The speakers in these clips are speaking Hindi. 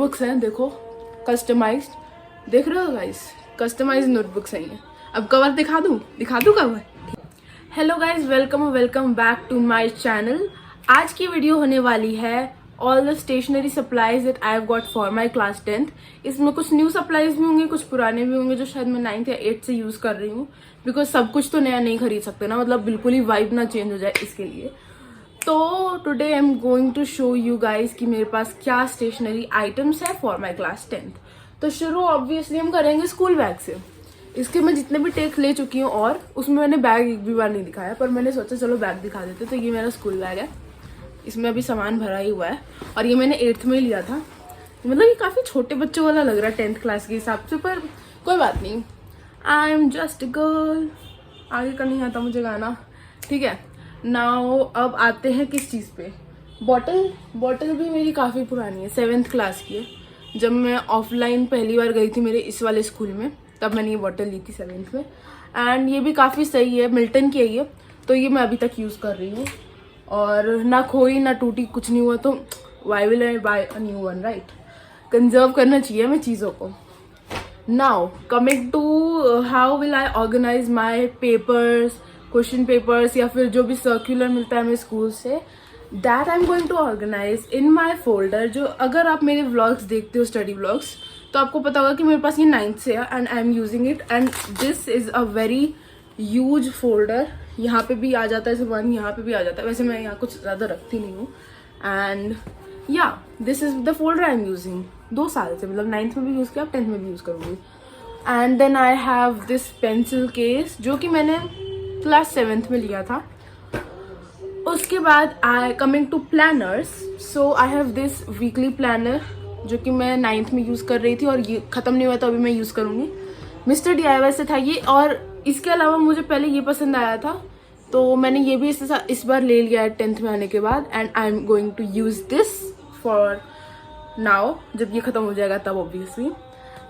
नोटबुक्स हैं, देखो कस्टमाइज्ड, देख रहे हो गाइस, कस्टमाइज्ड नोटबुक्स हैं ये। अब कवर दिखा दूँ cover. Hello guys, welcome back to my channel. आज की वीडियो होने वाली है all the stationery supplies that I have got for my class 10th। इसमें कुछ न्यू सप्लाईज भी होंगे, कुछ पुराने भी होंगे जो शायद मैं 9th या 8th से यूज कर रही हूँ, बिकॉज सब कुछ तो नया नहीं खरीद सकते ना, मतलब बिल्कुल ही वाइब ना चेंज हो जाए इसके लिए। तो today I am going to show you guys कि मेरे पास क्या स्टेशनरी आइटम्स है फॉर माई क्लास 10th। तो शुरू ऑब्वियसली हम करेंगे स्कूल बैग से। इसके मैं जितने भी टेक ले चुकी हूँ और उसमें मैंने बैग एक भी बार नहीं दिखाया, पर मैंने सोचा चलो बैग दिखा देते। तो ये मेरा स्कूल बैग है, इसमें अभी सामान भरा ही हुआ है और ये मैंने 8th में लिया था। मतलब ये काफ़ी छोटे बच्चों वाला लग रहा है 10th क्लास के हिसाब से, पर कोई बात नहीं, आई एम जस्ट गर्ल। आगे का नहीं आता मुझे गाना, ठीक है। नाउ अब आते हैं किस चीज़ पे। बॉटल भी मेरी काफ़ी पुरानी है, 7th क्लास की है। जब मैं ऑफलाइन पहली बार गई थी मेरे इस वाले स्कूल में, तब मैंने ये बॉटल ली थी 7th में। एंड ये भी काफ़ी सही है, मिल्टन की है ये, तो ये मैं अभी तक यूज़ कर रही हूँ और ना खोई ना टूटी, कुछ नहीं हुआ। तो why will I buy a new one, right. Conserve करना चाहिए हमें चीज़ों को। Now coming to how will I organise my papers, question papers या फिर जो भी सर्कुलर मिलता है हमें स्कूल से, that I am going to organise in my folder. जो अगर आप मेरे व्लॉग्स देखते हो, स्टडी व्लॉग्स, तो आपको पता होगा कि मेरे पास ये 9th से है and I am using it. And this is a very huge folder. यहाँ पे भी आ जाता है सामान, यहाँ पे भी आ जाता है। वैसे मैं यहाँ कुछ ज़्यादा रखती नहीं हूँ। एंड या this is the folder I am using 2 साल से, मतलब 9th में भी यूज़ किया, 10th में भी यूज़ करूँगी। And then I have this pencil case जो कि मैंने क्लास 7th में लिया था। उसके बाद I coming to planners, so I have this weekly planner जो कि मैं 9th में यूज़ कर रही थी और ये ख़त्म नहीं हुआ तो अभी मैं यूज़ करूँगी। मिस्टर DIY से था ये, और इसके अलावा मुझे पहले ये पसंद आया था तो मैंने ये भी इस बार ले लिया है 10th में आने के बाद। And I am going to use this for now, जब ये ख़त्म हो जाएगा तब obviously.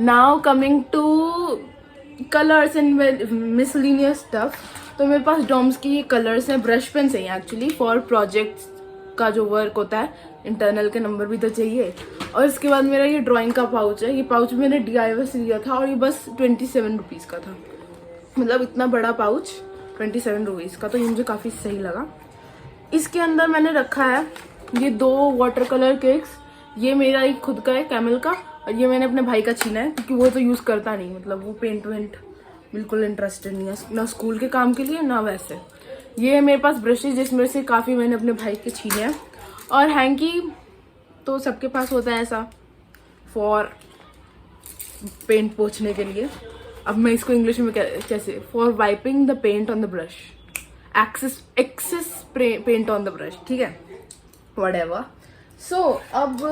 Now coming to colours and miscellaneous stuff, तो मेरे पास डॉम्स की ये कलर्स हैं, ब्रश पेन्स हैं एक्चुअली फॉर प्रोजेक्ट्स का जो वर्क होता है, इंटरनल के नंबर भी तो चाहिए। और इसके बाद मेरा ये ड्राइंग का पाउच है, ये पाउच मैंने DIY से लिया था और ये बस 27 रुपीज़ का था। मतलब इतना बड़ा पाउच 27 रुपीज़ का, तो ये मुझे काफ़ी सही लगा। इसके अंदर मैंने रखा है ये 2 वाटर कलर केक्स। ये मेरा एक खुद का है कैमल का, और ये मैंने अपने भाई का छीना है क्योंकि वो तो यूज़ करता नहीं, मतलब वो पेंट वेंट बिल्कुल इंटरेस्टेड नहीं है, ना स्कूल के काम के लिए ना वैसे। ये मेरे पास ब्रशेज जिसमें से काफ़ी मैंने अपने भाई के छीने हैं। और हैंकी तो सबके पास होता है ऐसा, फॉर पेंट पोंछने के लिए। अब मैं इसको इंग्लिश में कैसे, for wiping the paint on the brush, excess paint on the brush, ठीक है, व्हाटएवर। सो अब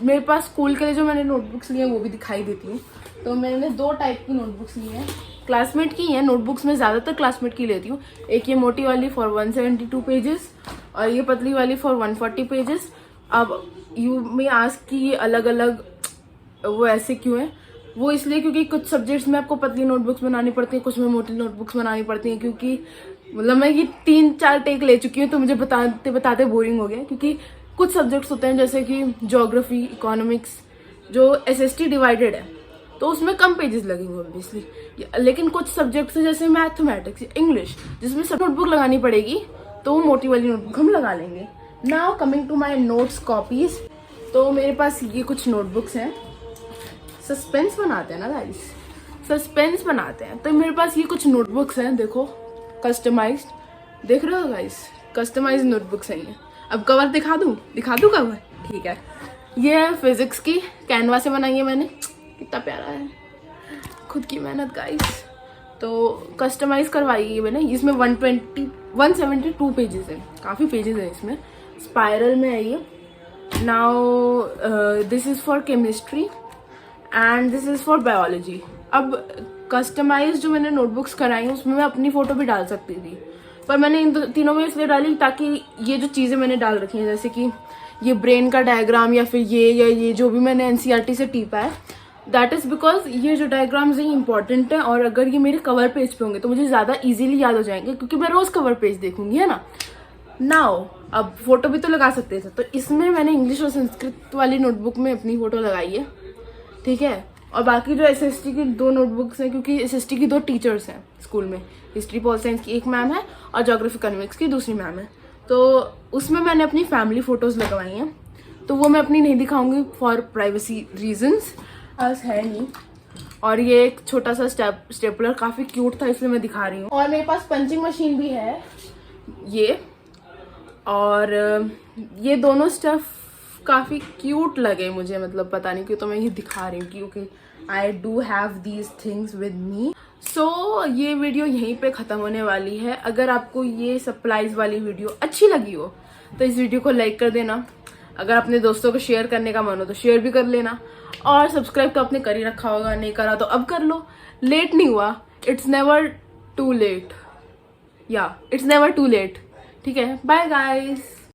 मेरे पास स्कूल के लिए जो मैंने नोटबुक्स ली हैं वो भी दिखाई देती हूँ। तो मैंने 2 टाइप की नोटबुक्स ली हैं, क्लासमेट की हैं नोटबुक्स। मैं ज़्यादातर क्लासमेट की लेती हूँ। एक ये मोटी वाली फॉर 172 पेजेस और ये पतली वाली फॉर 140 पेजेस। अब यू में आस्क कि ये अलग अलग वो ऐसे क्यों है, वो इसलिए क्योंकि कुछ सब्जेक्ट्स में आपको पतली नोटबुक्स बनानी पड़ती हैं, कुछ में मोटी नोटबुक्स बनानी पड़ती हैं। क्योंकि मतलब मैं ये 3-4 टेक ले चुकी हूँ तो मुझे बताते बताते बोरिंग हो गया। क्योंकि कुछ सब्जेक्ट्स होते हैं जैसे कि ज्योग्राफी, इकोनॉमिक्स, जो SST डिवाइडेड है तो उसमें कम पेजेस लगेंगे ऑब्वियसली। लेकिन कुछ सब्जेक्ट्स जैसे मैथमेटिक्स, इंग्लिश, जिसमें सब नोटबुक लगानी पड़ेगी, तो वो मोटी वाली नोटबुक हम लगा लेंगे। Now coming to my notes copies, तो मेरे पास ये कुछ नोटबुक्स हैं। सस्पेंस बनाते हैं ना गाइस, सस्पेंस बनाते हैं। तो मेरे पास ये कुछ नोटबुक्स हैं, देखो कस्टमाइज्ड, देख रहे हो गाइस, कस्टमाइज्ड नोटबुक्स हैं ये। अब कवर दिखा दूँ कवर, ठीक है। ये है फिजिक्स की, कैनवा से बनाई है मैंने, कितना प्यारा है, खुद की मेहनत गाइस। तो कस्टमाइज करवाई है मैंने। इसमें 172 पेजेस हैं, काफ़ी पेजेस हैं इसमें, स्पायरल में है ये। Now this is for chemistry and this is for biology. अब कस्टमाइज जो मैंने नोटबुक्स कराई उसमें मैं अपनी फ़ोटो भी डाल सकती थी, पर मैंने इन तीनों में इसलिए डाली ताकि ये जो चीज़ें मैंने डाल रखी हैं, जैसे कि ये ब्रेन का डायग्राम या फिर ये जो भी मैंने NCERT से टीपा है, दैट इज़ बिकॉज ये जो डायग्राम्स हैं इंपॉर्टेंट है। और अगर ये मेरे कवर पेज पे होंगे तो मुझे ज़्यादा इजीली याद हो जाएंगे क्योंकि मैं रोज़ कवर पेज देखूंगी, है ना। नाउ अब फोटो भी तो लगा सकते थे, तो इसमें मैंने इंग्लिश और संस्कृत वाली नोटबुक में अपनी फोटो लगाई है, ठीक है। और बाकी जो एसएसटी की 2 नोटबुक्स हैं, क्योंकि एसएसटी की 2 टीचर्स हैं स्कूल में, हिस्ट्री पॉल साइंस की एक मैम है और ज्योग्राफी इकोनॉमिक्स की दूसरी मैम है, तो उसमें मैंने अपनी फैमिली फोटोज लगवाई हैं, तो वो मैं अपनी नहीं दिखाऊंगी फॉर प्राइवेसी रीजंस, आज है नहीं। और ये एक छोटा सा स्टेपलर काफी क्यूट था, इसलिए मैं दिखा रही हूँ। और मेरे पास पंचिंग मशीन भी है ये, और ये दोनों स्टफ काफी क्यूट लगे मुझे, मतलब पता नहीं क्यों, तो मैं ये दिखा रही हूँ क्योंकि I do have these things with me. So ये वीडियो यहीं पे खत्म होने वाली है। अगर आपको ये सप्लाईज वाली वीडियो अच्छी लगी हो तो इस वीडियो को लाइक कर देना, अगर अपने दोस्तों को शेयर करने का मन हो तो शेयर भी कर लेना, और सब्सक्राइब तो आपने कर ही रखा होगा, नहीं करा तो अब कर लो, लेट नहीं हुआ, इट्स नेवर टू लेट, या इट्स नेवर टू लेट, ठीक है। Bye guys.